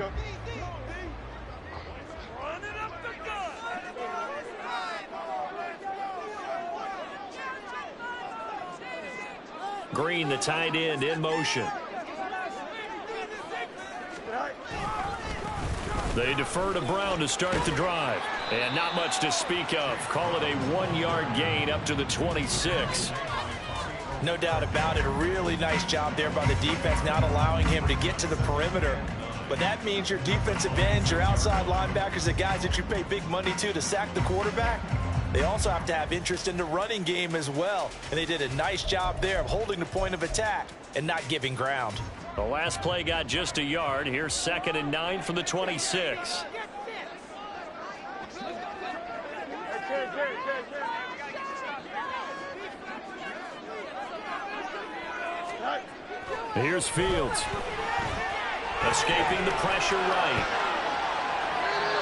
go. Green, the tight end, in motion. They defer to Brown to start the drive. And not much to speak of. Call it a 1-yard gain up to the 26. No doubt about it. A really nice job there by the defense, not allowing him to get to the perimeter. But that means your defensive ends, your outside linebackers, the guys that you pay big money to sack the quarterback, they also have to have interest in the running game as well. And they did a nice job there of holding the point of attack and not giving ground. The last play got just a yard. Here's 2nd and 9 from the 26. Here's Fields. Escaping the pressure right.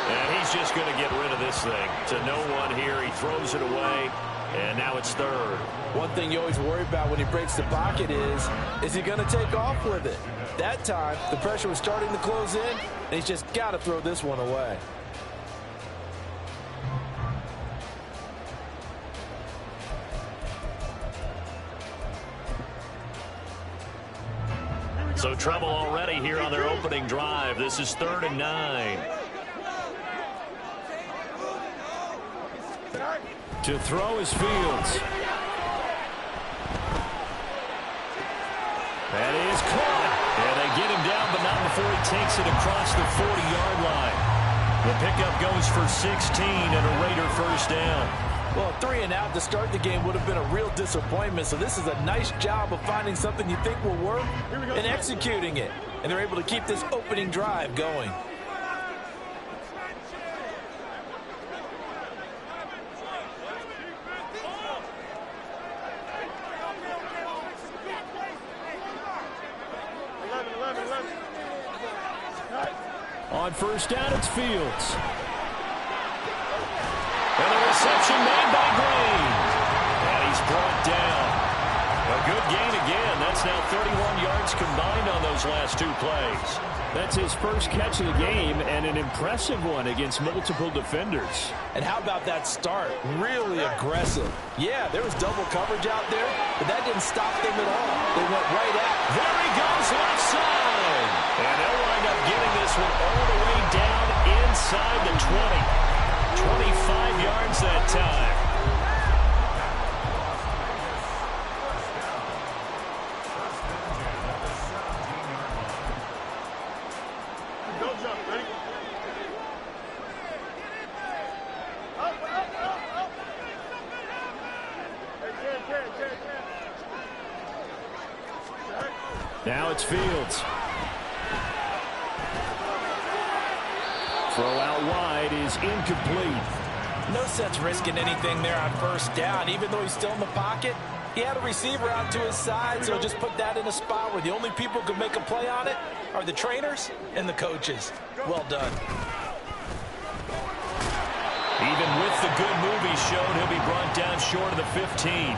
And he's just going to get rid of this thing. To no one here. He throws it away. And now it's 3rd. One thing you always worry about when he breaks the pocket is he going to take off with it? That time, the pressure was starting to close in, and he's just got to throw this one away. So trouble already here on their opening drive. This is 3rd and 9. To throw is Fields. That is caught. And they get him down, but not before he takes it across the 40-yard line. The pickup goes for 16 and a Raider first down. Well, 3 and out to start the game would have been a real disappointment. So this is a nice job of finding something you think will work and executing it. And they're able to keep this opening drive going. On first down, it's Fields. And the reception made by Green. And he's brought down. A good gain again. That's now 31 yards combined on those last 2 plays. That's his first catch of the game, and an impressive one against multiple defenders. And how about that start? Really aggressive. Yeah, there was double coverage out there, but that didn't stop them at all. They went right at it. There he goes, left side. And they'll wind up getting this one all the way down inside the 20. 25 yards that time. Don't jump, ready? Now it's Fields. Throw out wide is incomplete. No sense risking anything there on first down. Even though he's still in the pocket, he had a receiver out to his side, so just put that in a spot where the only people who can make a play on it are the trainers and the coaches. Well done. Even with the good move he showed, he'll be brought down short of the 15.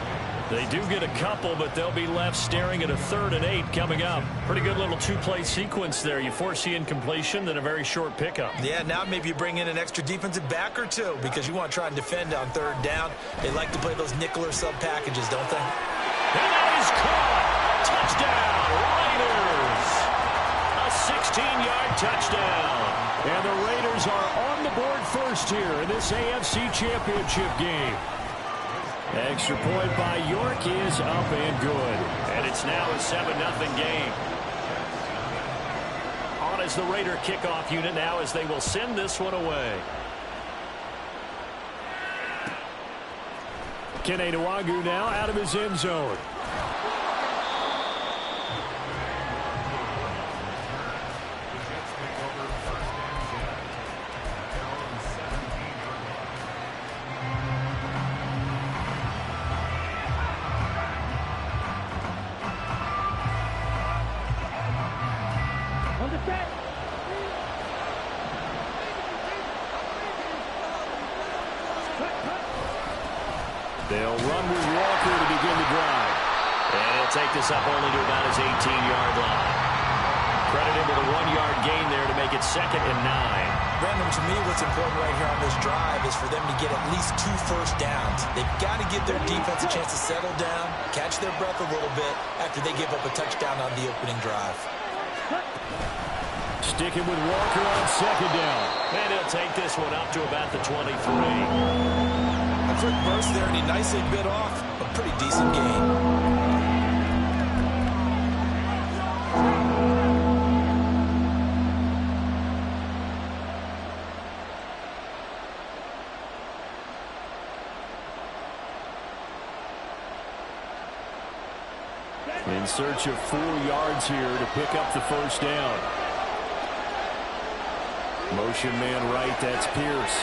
They do get a couple, but they'll be left staring at a 3rd and 8 coming up. Pretty good little 2-play sequence there. You force the incompletion, then a very short pickup. Yeah, now maybe you bring in an extra defensive back or 2 because you want to try and defend on 3rd down. They like to play those nickel or sub packages, don't they? And that is caught. Touchdown, Raiders. A 16-yard touchdown. And the Raiders are on the board first here in this AFC Championship game. Extra point by York is up and good. And it's now a 7-0 game. On as the Raider kickoff unit now as they will send this one away. Kene Nwangwu now out of his end zone. They'll run with Walker to begin the drive. And he'll take this up only to about his 18-yard line. Credit him with a 1-yard gain there to make make it 2nd and 9. Brandon, to me, what's important right here on this drive is for them to get at least 2 first downs. They've got to give their defense a chance to settle down, catch their breath a little bit after they give up a touchdown on the opening drive. Sticking with Walker on 2nd down. And he'll take this one up to about the 23. A quick burst there, and he nicely bit off a pretty decent gain. In search of 4 yards here to pick up the first down. Motion man right, that's Pierce.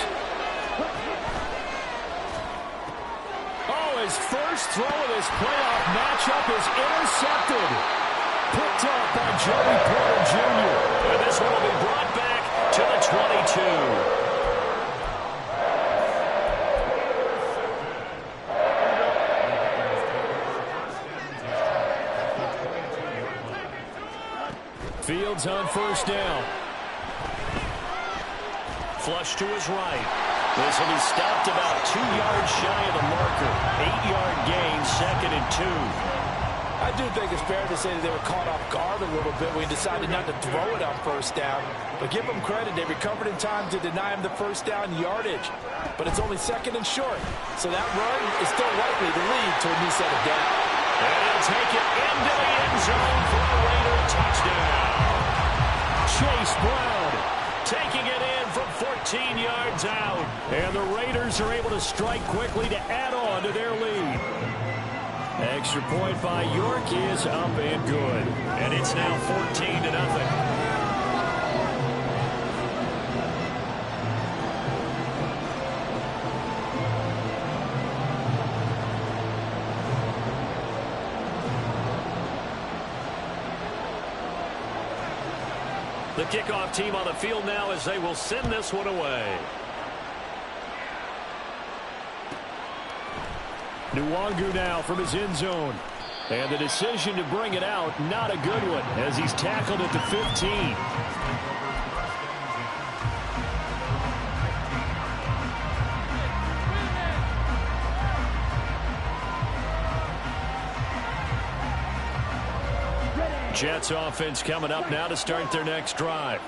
Oh, his first throw of this playoff matchup is intercepted. Picked up by Joey Porter Jr. And this one will be brought back to the 22. Fields on first down. Flush to his right. This will be stopped about 2 yards shy of the marker. 8-yard gain, 2nd and 2. I do think it's fair to say that they were caught off guard a little bit when he decided not to throw it on first down. But give them credit, they recovered in time to deny him the first down yardage. But it's only 2nd and short. So that run is still likely to lead to a new set of downs. And he'll take it into the end zone for a Raider touchdown. Chase Brown taking it in from 14 yards out. And the Raiders are able to strike quickly to add on to their lead. Extra point by York is up and good. And it's now 14-0. The kickoff team on the field now as they will send this one away. Nwangu now from his end zone. And the decision to bring it out, not a good one, as he's tackled at the 15. Jets offense coming up now to start their next drive.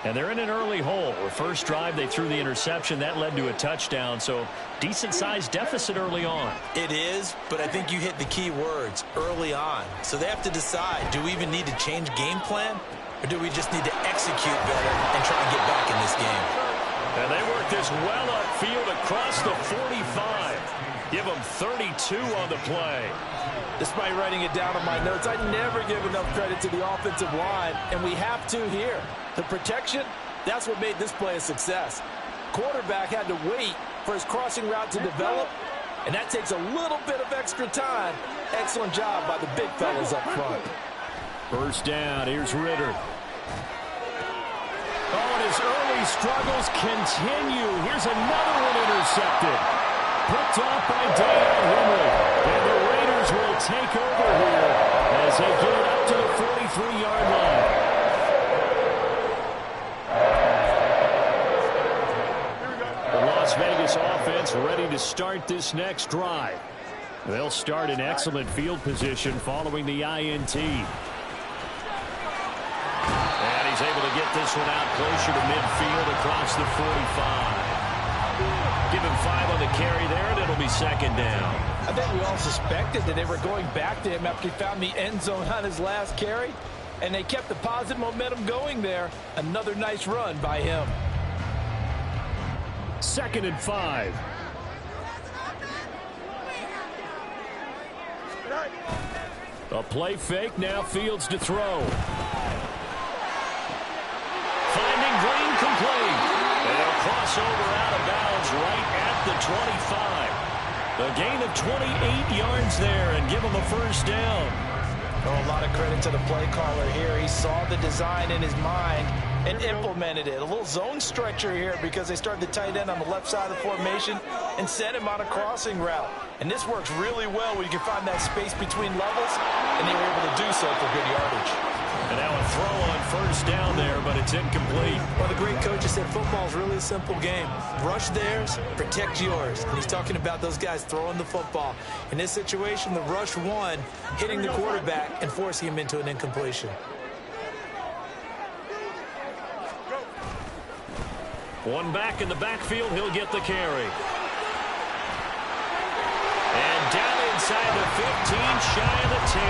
And they're in an early hole. The first drive, they threw the interception. That led to a touchdown, so decent-sized deficit early on. It is, but I think you hit the key words, early on. So they have to decide, do we even need to change game plan, or do we just need to execute better and try and get back in this game? And they work this well upfield across the 45. Give them 32 on the play. Despite writing it down on my notes, I never give enough credit to the offensive line, and we have to here. The protection, that's what made this play a success. Quarterback had to wait for his crossing route to develop, and that takes a little bit of extra time. Excellent job by the big fellas up front. First down, here's Ritter. Oh, and his early struggles continue. Here's another one intercepted. Picked off by Deion Henry. And the Raiders will take over here as they get it up to the 43-yard line. The Las Vegas offense ready to start this next drive. They'll start in excellent field position following the INT. And he's able to get this one out closer to midfield across the 45. Give him 5 on the carry there, and it'll be second down. I think we all suspected that they were going back to him after he found the end zone on his last carry, and they kept the positive momentum going there. Another nice run by him. Second and 5. A play fake, now Fields to throw. Finding Green complete. They'll cross over out of bounds right at the 25. A gain of 28 yards there and give them a first down. Oh, a lot of credit to the play caller here. He saw the design in his mind and implemented it. A little zone stretcher here because they started the tight end on the left side of the formation and sent him on a crossing route. And this works really well when you can find that space between levels, and they were able to do so for good yardage. And now a throw on first down there, but it's incomplete. Well, the great coach has said football is really a simple game. Rush theirs, protect yours. And he's talking about those guys throwing the football. In this situation, the rush one, hitting the quarterback and forcing him into an incompletion. One back in the backfield, he'll get the carry. And down inside the 15, shy of the 10.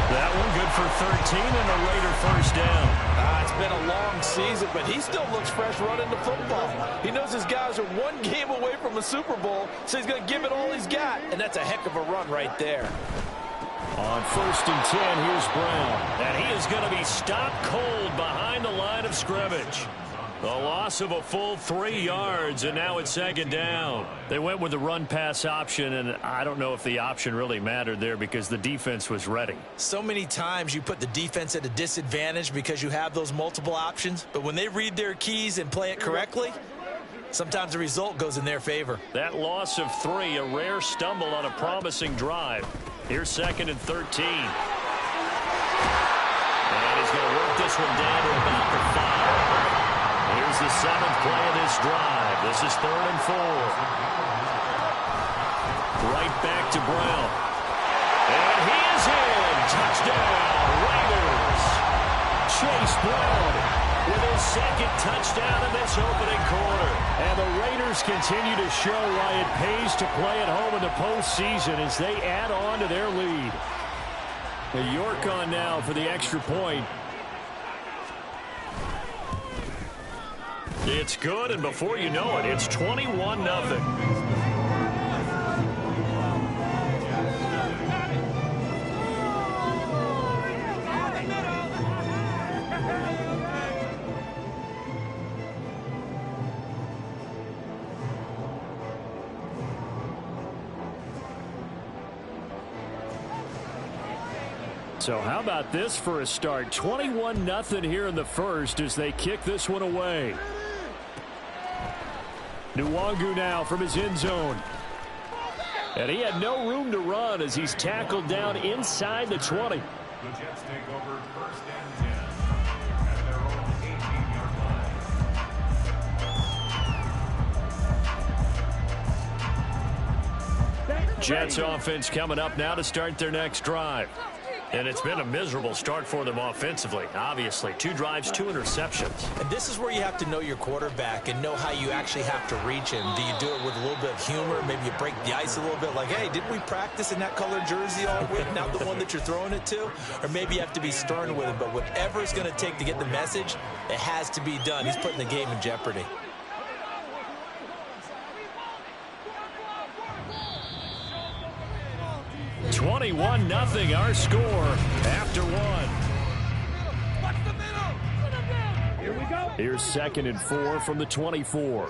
That one good for 13 and a Raider first down. It's been a long season, but he still looks fresh running the football. He knows his guys are one game away from a Super Bowl, so he's going to give it all he's got, and that's a heck of a run right there. On 1st and 10, here's Brown. And he is going to be stopped cold behind the line of scrimmage. The loss of a full 3 yards, and now it's 2nd down. They went with the run-pass option, and I don't know if the option really mattered there because the defense was ready. So many times you put the defense at a disadvantage because you have those multiple options, but when they read their keys and play it correctly, sometimes the result goes in their favor. That loss of 3, a rare stumble on a promising drive. Here's 2nd and 13. And he's going to work this one down to about the 5. Here's the 7th play of this drive. This is 3rd and 4. Right back to Brown. And he is in. Touchdown, Raiders. Chase Brown with his 2nd touchdown in this opening quarter. And the Raiders continue to show why it pays to play at home in the postseason as they add on to their lead. York on now for the extra point. It's good, and before you know it, it's 21-0. So how about this for a start? 21-0 here in the first as they kick this one away. Nwangu now from his end zone. And he had no room to run as he's tackled down inside the 20. The Jets take over 1st and 10 at their own 18-yard line. Jets offense coming up now to start their next drive. And it's been a miserable start for them offensively. Obviously, 2 drives, 2 interceptions. And this is where you have to know your quarterback and know how you actually have to reach him. Do you do it with a little bit of humor? Maybe you break the ice a little bit like, hey, didn't we practice in that colored jersey all week, not the one that you're throwing it to? Or maybe you have to be stern with him. But whatever it's going to take to get the message, it has to be done. He's putting the game in jeopardy. $21-0 our score after 1. Here we go. Here's 2nd and 4 from the 24.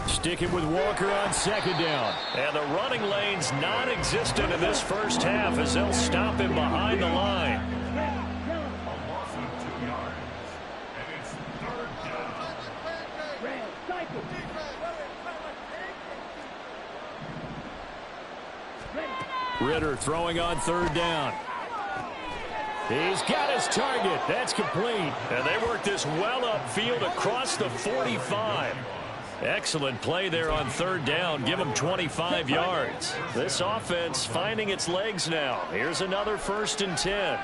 Sticking with Walker on 2nd down. And the running lane's non-existent in this first half as they'll stop him behind the line. A loss of 2 yards, and it's 3rd down. Ritter throwing on 3rd down. He's got his target. That's complete. And they work this well upfield across the 45. Excellent play there on 3rd down. Give them 25 yards. This offense finding its legs now. Here's another 1st and 10.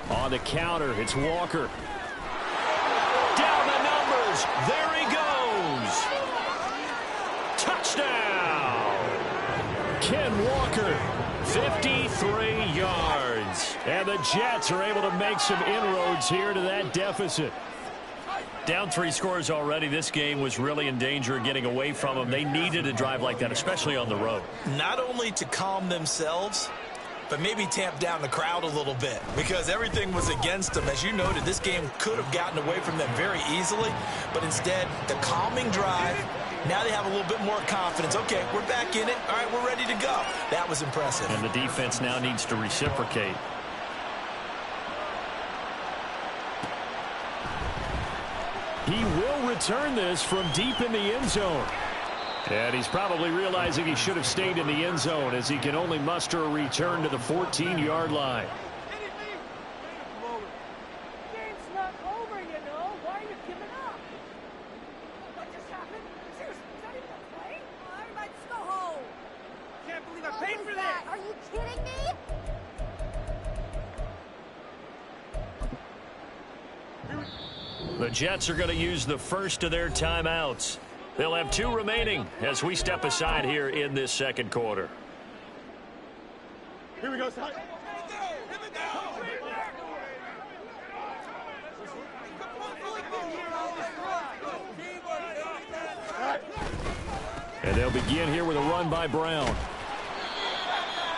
On the counter, it's Walker. Down the numbers. There he goes. Touchdown. Ken Walker, 53 yards. And the Jets are able to make some inroads here to that deficit. Down 3 scores already. This game was really in danger of getting away from them. They needed a drive like that, especially on the road. Not only to calm themselves, but maybe tamp down the crowd a little bit because everything was against them. As you noted, this game could have gotten away from them very easily, but instead, the calming drive Now they have a little bit more confidence. Okay, we're back in it. All right, we're ready to go. That was impressive. And the defense now needs to reciprocate. He will return this from deep in the end zone. And he's probably realizing he should have stayed in the end zone as he can only muster a return to the 14-yard line. Game's not over, you know. Why are you giving up? What just happened? Seriously, is that even a play? Everybody just go home. Can't believe I paid for that. Are you kidding me? The Jets are going to use the first of their timeouts. They'll have 2 remaining as we step aside here in this second quarter. Here we go, Ty. And they'll begin here with a run by Brown.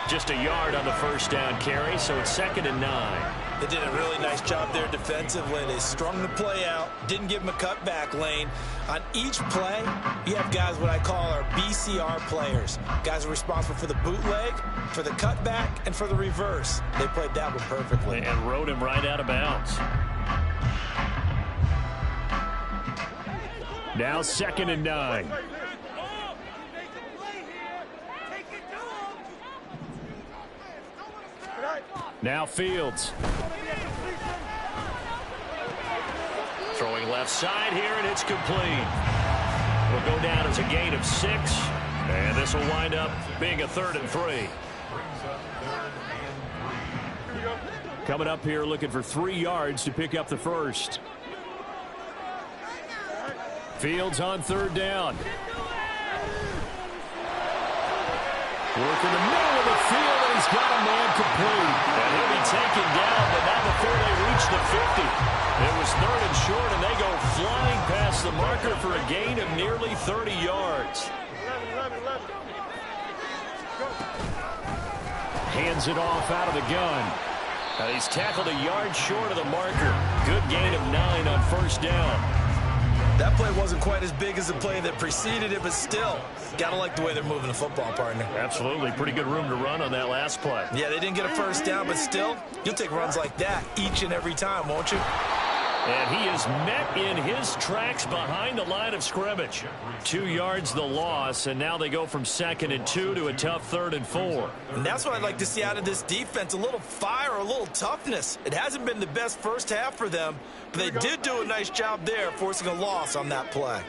Just a yard on the first down carry, so it's 2nd and 9. They did a really nice job there defensively. They strung the play out, didn't give him a cutback lane. On each play, you have guys what I call our BCR players. Guys are responsible for the bootleg, for the cutback, and for the reverse. They played that one perfectly. And rode him right out of bounds. Now 2nd and 9. Now Fields. Throwing left side here, and it's complete. Will go down as a gain of 6, and this will wind up being a 3rd and 3. Coming up here looking for 3 yards to pick up the first. Fields on 3rd down. Work in the middle of the field, and he's got a man complete. And he'll be taken down, but not before they reach the 50. It was 3rd and short, and they go flying past the marker for a gain of nearly 30 yards. 11. Hands it off out of the gun. And he's tackled a yard short of the marker. Good gain of 9 on 1st down. That play wasn't quite as big as the play that preceded it, but still, gotta like the way they're moving the football, partner. Absolutely. Pretty good room to run on that last play. Yeah, they didn't get a first down, but still, you'll take runs like that each and every time, won't you? And he is met in his tracks behind the line of scrimmage. 2 yards the loss, and now they go from 2nd and 2 to a tough 3rd and 4. And that's what I'd like to see out of this defense, a little fire, a little toughness. It hasn't been the best first half for them, but they did do a nice job there, forcing a loss on that play.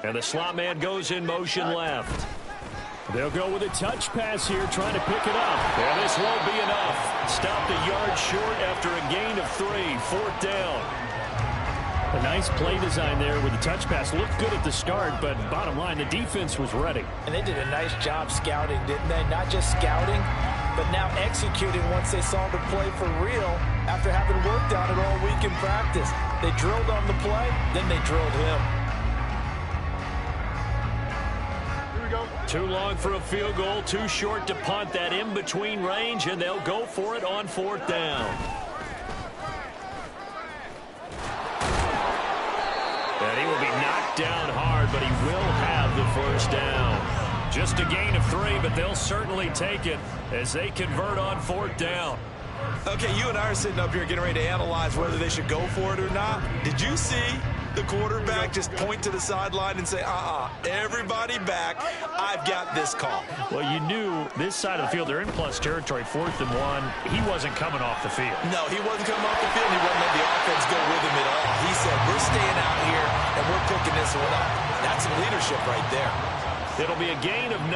And the slot man goes in motion left. They'll go with a touch pass here, trying to pick it up. And this won't be enough. Stopped a yard short after a gain of 3, 4th down. A nice play design there with the touch pass. Looked good at the start, but bottom line, the defense was ready. And they did a nice job scouting, didn't they? Not just scouting, but now executing once they saw the play for real after having worked on it all week in practice. They drilled on the play, then they drilled him. Too long for a field goal, too short to punt. That in-between range, and they'll go for it on 4th down. And he will be knocked down hard, but he will have the first down. Just a gain of 3, but they'll certainly take it as they convert on 4th down. Okay, you and I are sitting up here getting ready to analyze whether they should go for it or not. Did you see the quarterback just point to the sideline and say, everybody back, I've got this call? Well, you knew this side of the field, they're in plus territory, 4th and 1. He wasn't coming off the field. No, he wasn't coming off the field. He wasn't letting the offense go with him at all. He said, we're staying out here, and we're picking this one up. That's some leadership right there. It'll be a gain of 9,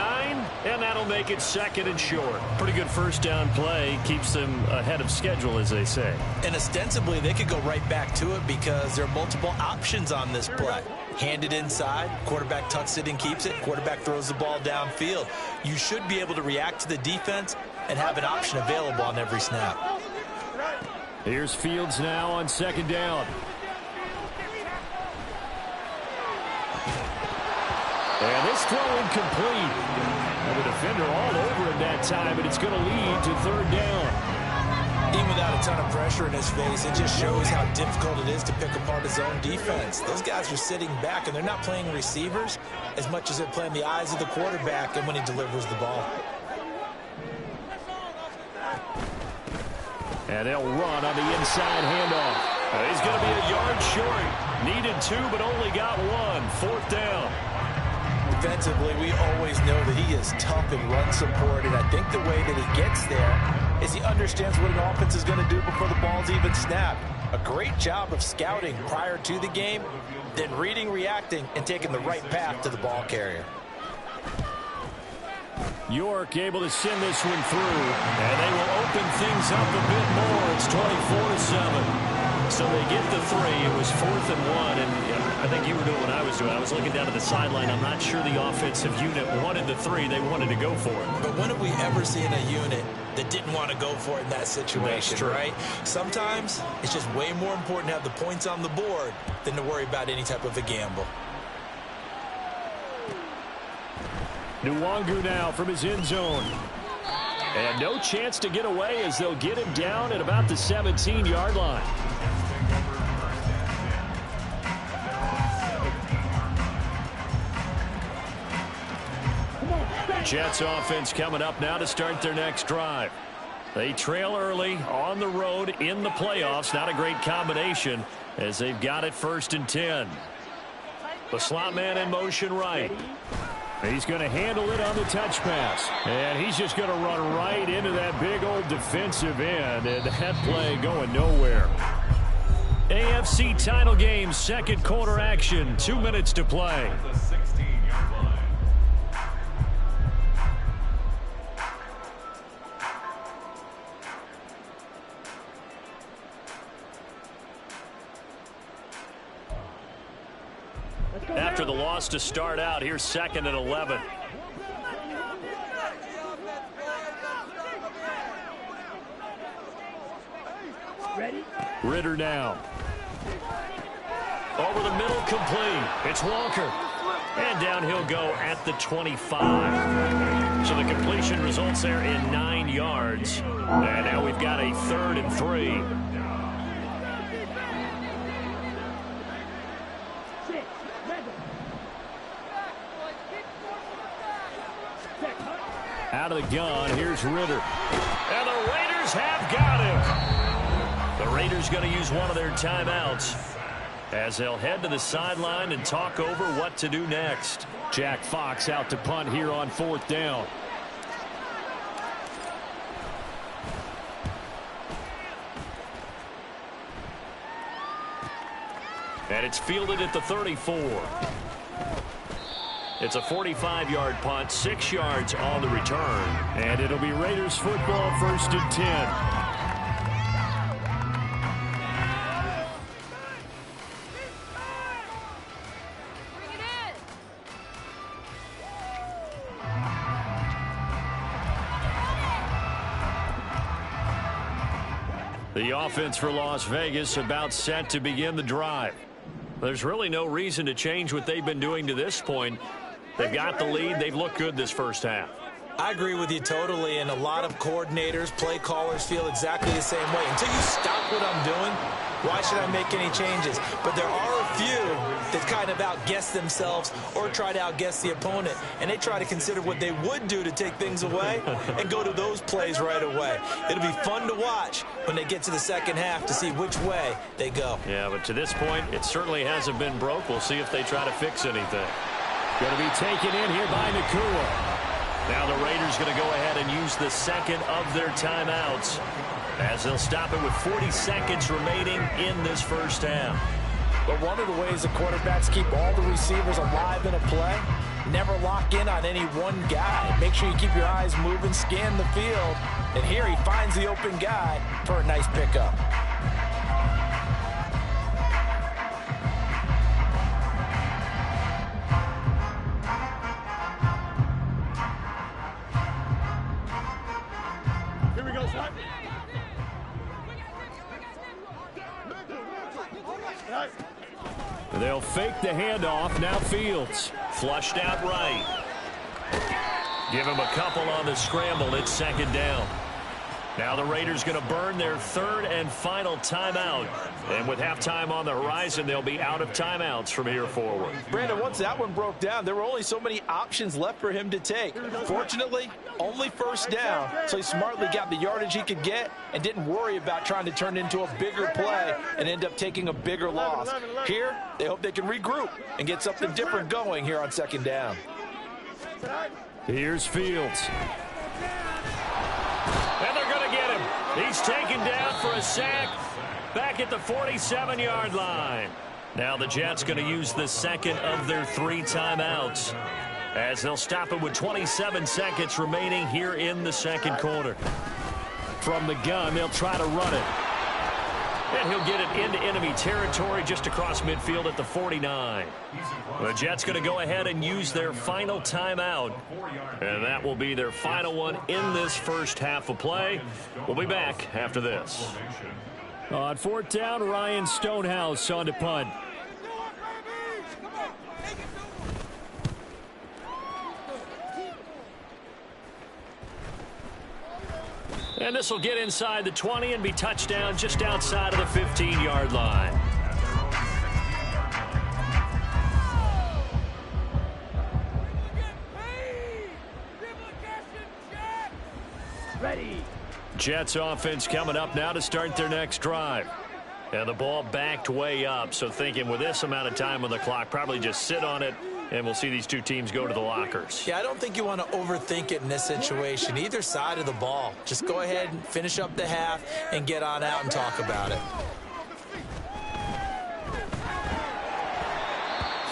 and that'll make it 2nd and short. Pretty good first down play. Keeps them ahead of schedule, as they say. And ostensibly, they could go right back to it because there are multiple options on this play. Hand it inside, quarterback tucks it and keeps it, quarterback throws the ball downfield. You should be able to react to the defense and have an option available on every snap. Here's Fields now on 2nd down. And this throw incomplete. And the defender all over him that time, and it's going to lead to 3rd down. Even without a ton of pressure in his face, it just shows how difficult it is to pick apart his own defense. Those guys are sitting back, and they're not playing receivers as much as they're playing the eyes of the quarterback and when he delivers the ball. And they'll run on the inside handoff. He's going to be a yard short. Needed 2, but only got 1. 4th down. Defensively, we always know that he is tough in run support, and I think the way that he gets there is he understands what an offense is going to do before the ball's even snapped. A great job of scouting prior to the game, then reading, reacting, and taking the right path to the ball carrier. York able to send this one through, and they will open things up a bit more. It's 24-7. So they get the 3. It was 4th and 1, and I think you were doing what I was doing. I was looking down at the sideline. I'm not sure the offensive unit wanted the 3. They wanted to go for it. But when have we ever seen a unit that didn't want to go for it in that situation, right? Sometimes it's just way more important to have the points on the board than to worry about any type of a gamble. Nwangu now from his end zone. And no chance to get away as they'll get him down at about the 17-yard line. Jets offense coming up now to start their next drive. They trail early on the road in the playoffs. Not a great combination as they've got it 1st and 10. The slot man in motion right. He's going to handle it on the touch pass. And he's just going to run right into that big old defensive end. And that play going nowhere. AFC title game, 2nd quarter action. 2 minutes to play. After the loss to start out, here's 2nd and 11. Ritter now. Over the middle, complete. It's Walker. And down he'll go at the 25. So the completion results there in 9 yards. And now we've got a 3rd and 3. Out of the gun, here's Ritter. And the Raiders have got him. The Raiders going to use one of their timeouts as they'll head to the sideline and talk over what to do next. Jack Fox out to punt here on 4th down. And it's fielded at the 34. It's a 45-yard punt, 6 yards on the return. And it'll be Raiders football, 1st and 10. The offense for Las Vegas about set to begin the drive. There's really no reason to change what they've been doing to this point. They've got the lead. They've looked good this first half. I agree with you totally, and a lot of coordinators, play callers feel exactly the same way. Until you stop what I'm doing, why should I make any changes? But there are a few that kind of outguess themselves or try to outguess the opponent, and they try to consider what they would do to take things away and go to those plays right away. It'll be fun to watch when they get to the second half to see which way they go. Yeah, but to this point, it certainly hasn't been broke. We'll see if they try to fix anything. Going to be taken in here by Nakua. Now the Raiders going to go ahead and use the second of their timeouts as they'll stop it with 40 seconds remaining in this first half. But one of the ways the quarterbacks keep all the receivers alive in a play, never lock in on any one guy. Make sure you keep your eyes moving, scan the field, and here he finds the open guy for a nice pickup. They'll fake the handoff. Now Fields. Flushed out right. Give him a couple on the scramble. It's second down. Now the Raiders going to burn their third and final timeout. And with halftime on the horizon, they'll be out of timeouts from here forward. Brandon, once that one broke down, there were only so many options left for him to take. Fortunately, only first down, so he smartly got the yardage he could get and didn't worry about trying to turn it into a bigger play and end up taking a bigger loss. Here, they hope they can regroup and get something different going here on second down. Here's Fields. And they're going to get him. He's taken down for a sack back at the 47-yard line. Now the Jets going to use the second of their 3 timeouts as they'll stop it with 27 seconds remaining here in the second quarter. From the gun, they'll try to run it. And he'll get it into enemy territory just across midfield at the 49. The Jets going to go ahead and use their final timeout. And that will be their final one in this first half of play. We'll be back after this. On fourth down, Ryan Stonehouse on to punt. And this will get inside the 20 and be touchdown just outside of the 15-yard line. Ready. Jets offense coming up now to start their next drive. And the ball backed way up, so thinking with this amount of time on the clock, probably just sit on it, and we'll see these two teams go to the lockers. Yeah, I don't think you want to overthink it in this situation. Either side of the ball. Just go ahead and finish up the half and get on out and talk about it.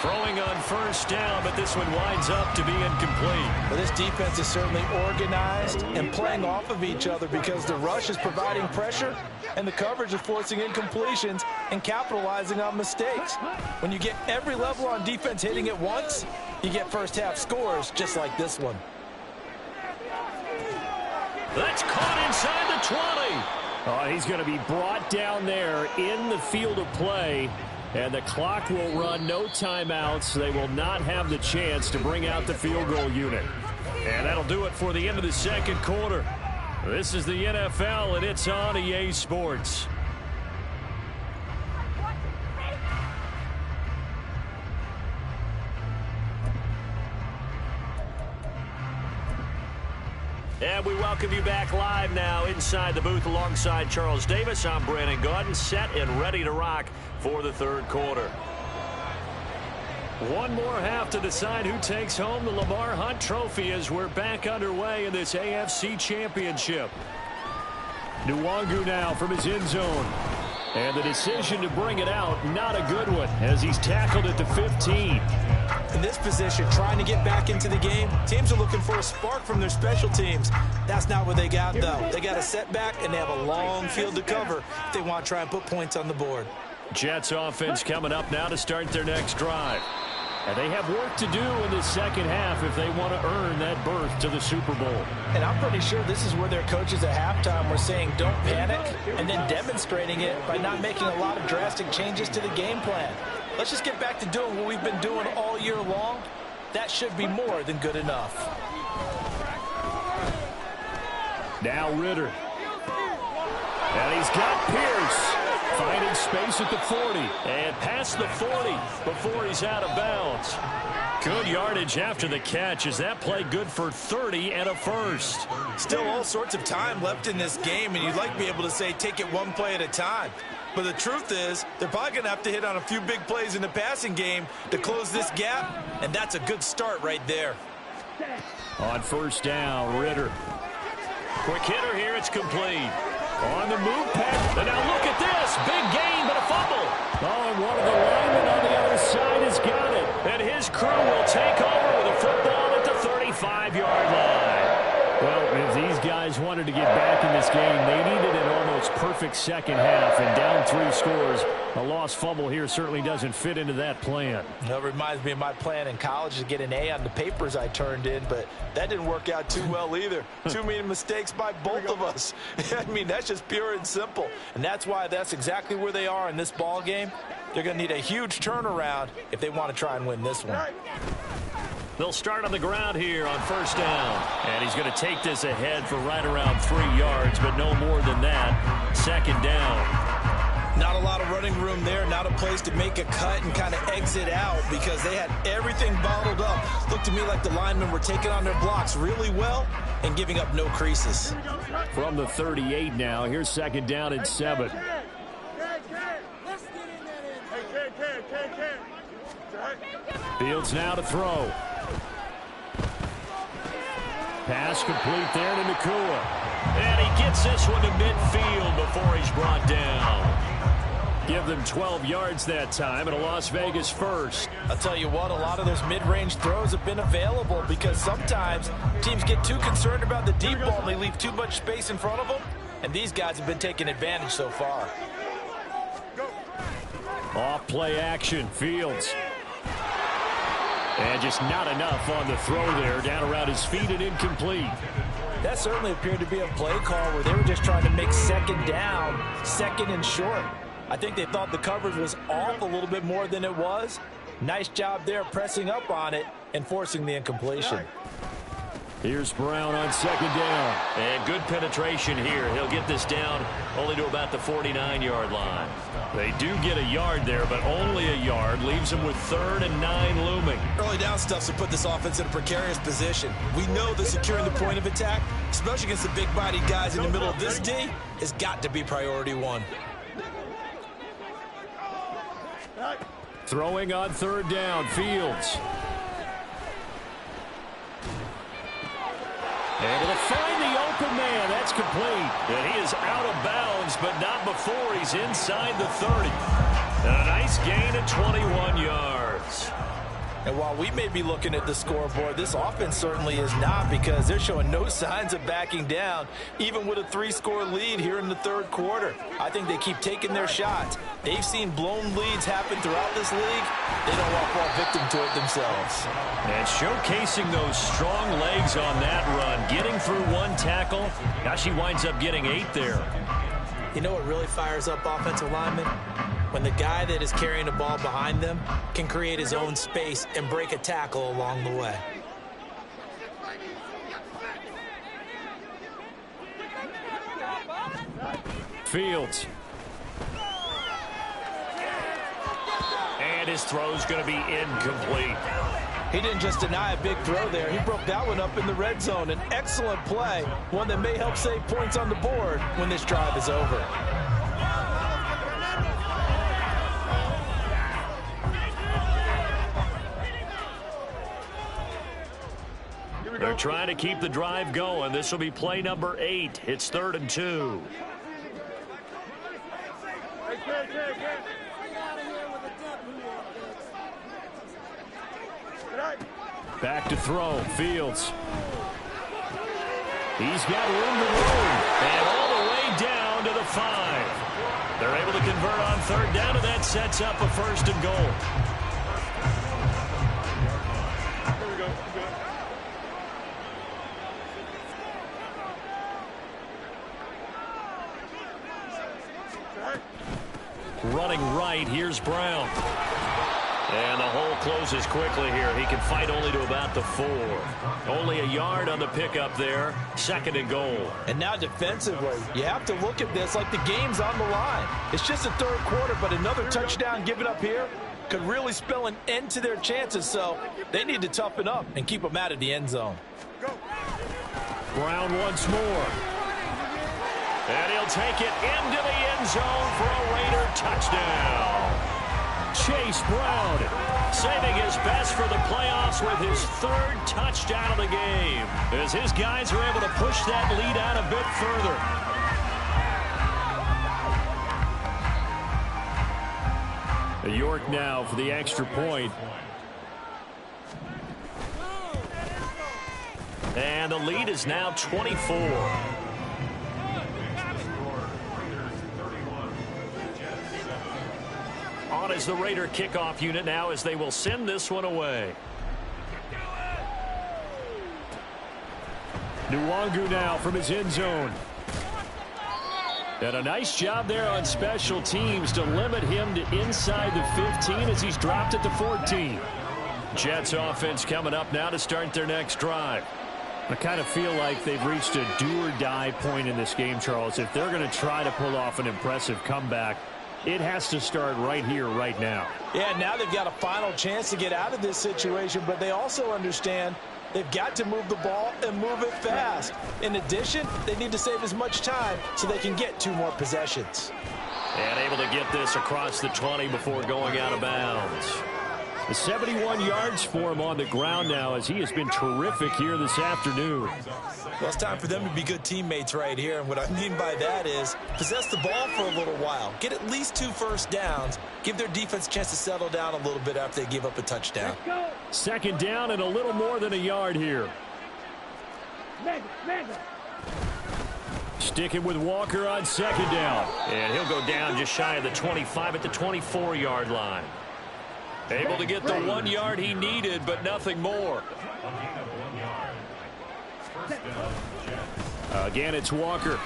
Throwing on first down, but this one winds up to be incomplete. Well, this defense is certainly organized and playing off of each other because the rush is providing pressure and the coverage is forcing incompletions and capitalizing on mistakes. When you get every level on defense hitting at once, you get first half scores just like this one. That's caught inside the 20. Oh, he's going to be brought down there in the field of play. And the clock will run, no timeouts. They will not have the chance to bring out the field goal unit. And that'll do it for the end of the second quarter. This is the NFL, and it's on EA Sports. And we welcome you back live now inside the booth alongside Charles Davis. I'm Brandon Gaudin, set and ready to rock for the third quarter. One more half to decide who takes home the Lamar Hunt Trophy as we're back underway in this AFC Championship. Nwangu now from his end zone. And the decision to bring it out, not a good one, as he's tackled at the 15. In this position, trying to get back into the game, teams are looking for a spark from their special teams. That's not what they got, though. They got a setback, and they have a long field to cover if they want to try and put points on the board. Jets offense coming up now to start their next drive. And they have work to do in the second half if they want to earn that berth to the Super Bowl. And I'm pretty sure this is where their coaches at halftime were saying don't panic and then demonstrating it by not making a lot of drastic changes to the game plan. Let's just get back to doing what we've been doing all year long. That should be more than good enough. Now Ritter. And he's got Pierce. Finding space at the 40. And past the 40 before he's out of bounds. Good yardage after the catch. Is that play good for 30 and a first? Still all sorts of time left in this game, and you'd like to be able to say take it one play at a time. But the truth is, they're probably going to have to hit on a few big plays in the passing game to close this gap, and that's a good start right there. On first down, Ritter. Quick hitter here, it's complete. On the move pass, and now look at this. Big gain, but a fumble. Oh, and one of the linemen on the other side has got it. And his crew will take over with a football at the 35-yard line. Well, if these guys wanted to get back in this game, they needed an almost perfect second half. And down 3 scores, a lost fumble here certainly doesn't fit into that plan. That reminds me of my plan in college to get an A on the papers I turned in, but that didn't work out too well either. Too many mistakes by both of us. I mean, that's just pure and simple. And that's why that's exactly where they are in this ball game. They're going to need a huge turnaround if they want to try and win this one. They'll start on the ground here on first down. And he's going to take this ahead for right around 3 yards, but no more than that. Second down. Not a lot of running room there, not a place to make a cut and kind of exit out because they had everything bottled up. Looked to me like the linemen were taking on their blocks really well and giving up no creases. From the 38 now, here's second down and 7. Fields now to throw. Pass complete there to Nakua. And he gets this one to midfield before he's brought down. Give them 12 yards that time and a Las Vegas first. I'll tell you what, a lot of those mid-range throws have been available because sometimes teams get too concerned about the deep ball and they leave too much space in front of them. And these guys have been taking advantage so far. Off play action, Fields. And just not enough on the throw there, down around his feet and incomplete. That certainly appeared to be a play call where they were just trying to make second down, second and short. I think they thought the coverage was off a little bit more than it was. Nice job there pressing up on it and forcing the incompletion. Here's Brown on second down. And good penetration here. He'll get this down only to about the 49-yard line. They do get a yard there, but only a yard. Leaves them with 3rd and 9 looming. Early down stuff to put this offense in a precarious position. We know that securing the point of attack, especially against the big-bodied guys in the middle of this D, has got to be priority 1. Throwing on 3rd down, Fields. Able to find the open man. That's complete. And he is out of bounds, but not before he's inside the 30. And a nice gain of 21 yards. And while we may be looking at the scoreboard, this offense certainly is not because they're showing no signs of backing down, even with a 3-score lead here in the 3rd quarter. I think they keep taking their shots. They've seen blown leads happen throughout this league. They don't want to fall victim to it themselves. And showcasing those strong legs on that run, getting through 1 tackle. Now she winds up getting 8 there. You know what really fires up offensive linemen? When the guy that is carrying the ball behind them can create his own space and break a tackle along the way. Fields. And his throw's going to be incomplete. He didn't just deny a big throw there. He broke that one up in the red zone. An excellent play, one that may help save points on the board when this drive is over. They're trying to keep the drive going. This will be play number 8. It's 3rd and 2. Back to throw. Fields. He's got room to roam. And all the way down to the 5. They're able to convert on 3rd down, and that sets up a 1st and goal. Running right, here's Brown. And the hole closes quickly here. He can fight only to about the 4. Only a yard on the pickup there. 2nd and goal. And now defensively, you have to look at this like the game's on the line. It's just the 3rd quarter, but another touchdown given up here could really spell an end to their chances. So they need to toughen up and keep them out of the end zone. Brown once more. And he'll take it into the end zone for a Raider touchdown. Chase Brown saving his best for the playoffs with his 3rd touchdown of the game, as his guys are able to push that lead out a bit further. York now for the extra point. And the lead is now 24. On is the Raider kickoff unit now as they will send this one away. Nwangu now from his end zone. And a nice job there on special teams to limit him to inside the 15 as he's dropped it to 14. Jets offense coming up now to start their next drive. I kind of feel like they've reached a do-or-die point in this game, Charles. If they're going to try to pull off an impressive comeback, it has to start right here, right now. Yeah, now they've got a final chance to get out of this situation, but they also understand they've got to move the ball and move it fast. In addition, they need to save as much time so they can get 2 more possessions. And able to get this across the 20 before going out of bounds. The 71 yards for him on the ground now as he has been terrific here this afternoon. Well, it's time for them to be good teammates right here. And what I mean by that is possess the ball for a little while. Get at least 2 first downs. Give their defense a chance to settle down a little bit after they give up a touchdown. Second down and a little more than a yard here. Sticking with Walker on second down. And he'll go down just shy of the 25 at the 24-yard line. Able to get the 1 yard he needed, but nothing more. Again, it's Walker.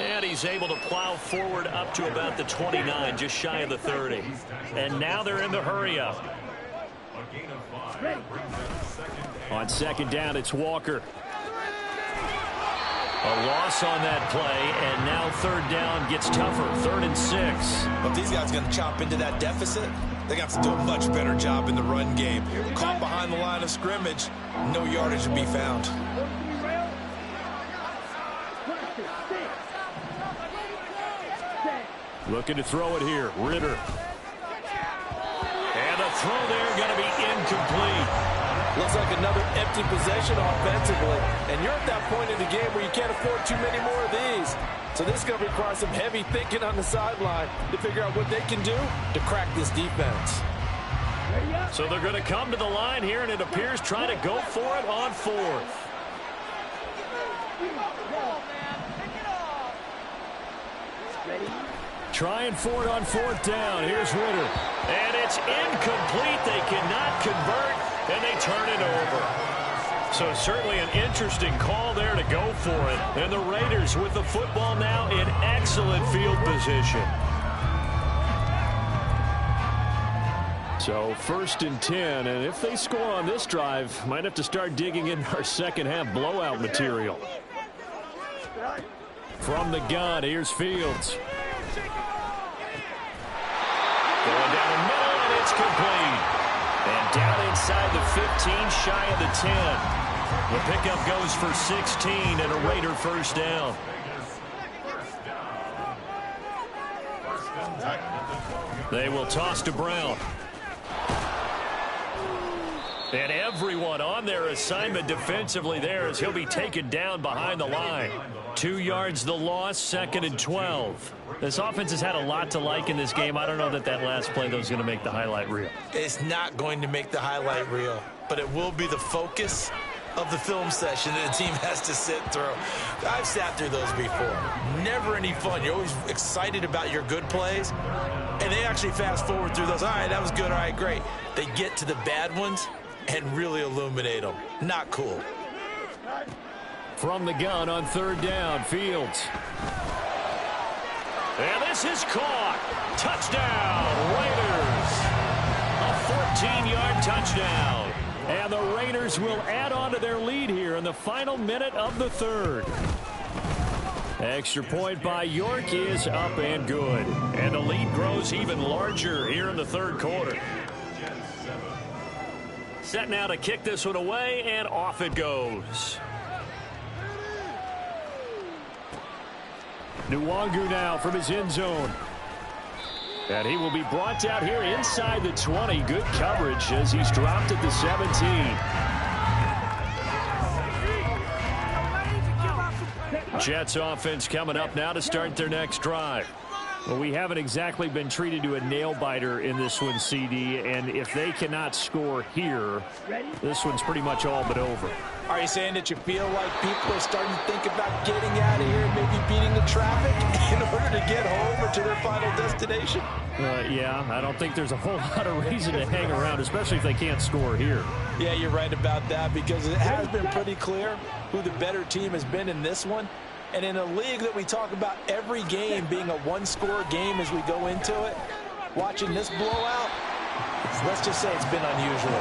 And he's able to plow forward up to about the 29, just shy of the 30. And now they're in the hurry-up. On second down, it's Walker. A loss on that play, and now third down gets tougher. 3rd and 6. But these guys are going to chop into that deficit. They got to do a much better job in the run game. Caught behind the line of scrimmage, no yardage to be found. Looking to throw it here, Ritter. And the throw there going to be incomplete. Looks like another empty possession offensively. And you're at that point in the game where you can't afford too many more of these. So this is going to require some heavy thinking on the sideline to figure out what they can do to crack this defense. So they're going to come to the line here, and it appears trying to go for it on 4th. Trying for it on 4th down. Here's Ritter. And it's incomplete. They cannot convert, and they turn it over. So certainly an interesting call there to go for it. And the Raiders with the football now in excellent field position. So 1st and 10, and if they score on this drive, might have to start digging in our second half blowout material. From the gun, here's Fields. Going down the middle, and it's complete. And down inside the 15, shy of the 10. The pickup goes for 16 and a Raider first down. They will toss to Brown. And everyone on their assignment defensively there as he'll be taken down behind the line. 2 yards the loss, 2nd and 12. This offense has had a lot to like in this game. I don't know that last play, though, is going to make the highlight reel. It's not going to make the highlight reel, but it will be the focus of the film session that the team has to sit through. I've sat through those before. Never any fun. You're always excited about your good plays, and they actually fast forward through those. All right, that was good. All right, great. They get to the bad ones and really illuminate them. Not cool. From the gun on 3rd down, Fields. And this is caught. Touchdown, Raiders. A 14-yard touchdown. And the Raiders will add on to their lead here in the final minute of the 3rd. Extra point by York is up and good. And the lead grows even larger here in the 3rd quarter. Set now to kick this one away, and off it goes. Nwangu now from his end zone. And he will be brought down here inside the 20. Good coverage as he's dropped at the 17. Jets offense coming up now to start their next drive. Well, we haven't exactly been treated to a nail-biter in this one, CD, and if they cannot score here, this one's pretty much all but over. Are you saying that you feel like people are starting to think about getting out of here and maybe beating the traffic in order to get home or to their final destination? Yeah, I don't think there's a whole lot of reason to hang around, especially if they can't score here. Yeah, you're right about that because it has been pretty clear who the better team has been in this one. And in a league that we talk about every game being a one-score game as we go into it, watching this blowout, Let's just say it's been unusual.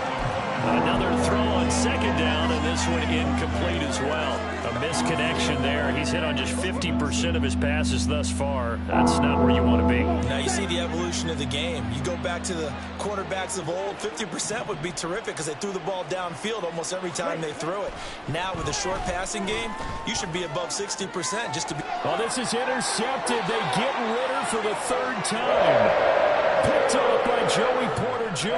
Another throw on second down, and this one incomplete as well. A misconnection there. He's hit on just 50% of his passes thus far. That's not where you want to be. Now you see the evolution of the game. You go back to the quarterbacks of old, 50% would be terrific because they threw the ball downfield almost every time they threw it. Now with a short passing game, you should be above 60% just to be. Well, this is intercepted. They get Ritter for the third time. Picked up by Joey Porter Jr.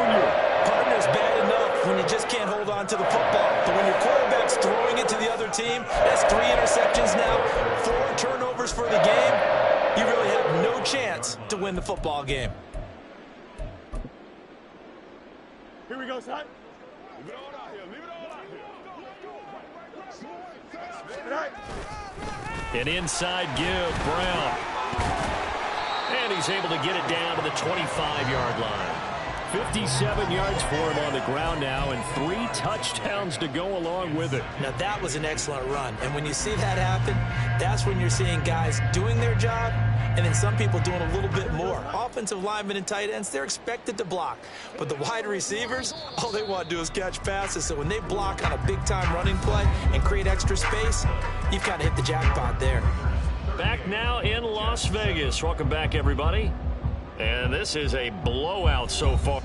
Partner's bad enough when you just can't hold on to the football. But when your quarterback's throwing it to the other team, that's 3 interceptions now, 4 turnovers for the game. You really have no chance to win the football game. Here we go, son. Leave it all out here. Leave it all out here. An inside give, Brown. And he's able to get it down to the 25-yard line. 57 yards for him on the ground now, and 3 touchdowns to go along with it. Now that was an excellent run, and when you see that happen, that's when you're seeing guys doing their job, and then some people doing a little bit more. Offensive linemen and tight ends, they're expected to block, but the wide receivers, all they want to do is catch passes. So when they block on a big-time running play and create extra space, you've kind of hit the jackpot there. Back now in Las Vegas. Welcome back, everybody. And this is a blowout so far.